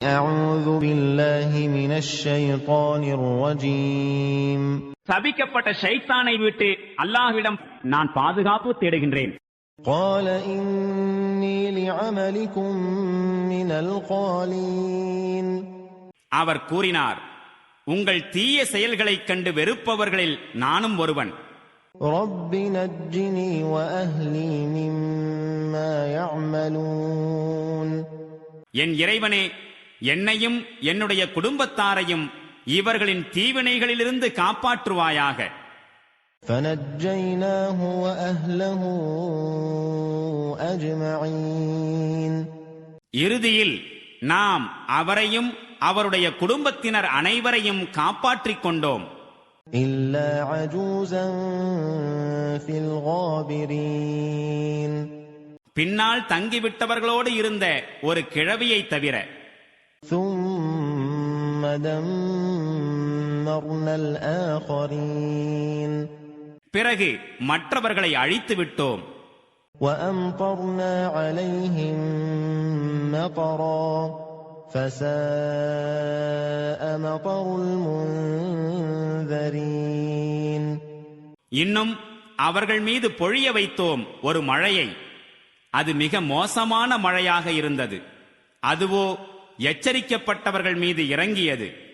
أعوذ بالله من الشيطان الرجيم. சபிக்கப்பட்ட ஷைத்தானை விட்டு அல்லாஹ்விடம் நான் பாதுகாப்பு தேடுகின்றேன். قال إني لعملكم من القالين. அவர் கூறினார், உங்கள் தீய செயல்களைக் கண்டு வெறுப்பவர்களில் நானும் ஒருவன். رب نجني وأهلي مما يعملون. என் இறைவனே, என்னையும் என்னுடைய குடும்பத்தாரையும் இவர்களின் தீவினைகளிலிருந்து காப்பாற்றுவாயாக. فنجيناه وأهله أجمعين. இறுதியில் நாம் அவரையும் அவருடைய குடும்பத்தினர் அனைவரையும் காப்பாற்றிக் கொண்டோம். إلا عجوزا في الغابرين. பின்னால் தங்கிவிட்டவர்களோடு இருந்த ஒரு கிழவியை தவிர. ثم دمرنا الآخرين. பிறகு மற்றவர்களை அழித்து விட்டோம். وأمطرنا عليهم مطرا فساء مطر المنذرين. இன்னும் அவர்கள் மீது பொழிய வைத்தோம் ஒரு மழையை. அது மிக மோசமான மழையாக இருந்தது. அதுவோ எச்சரிக்கப்பட்டவர்கள் மீது இறங்கியது.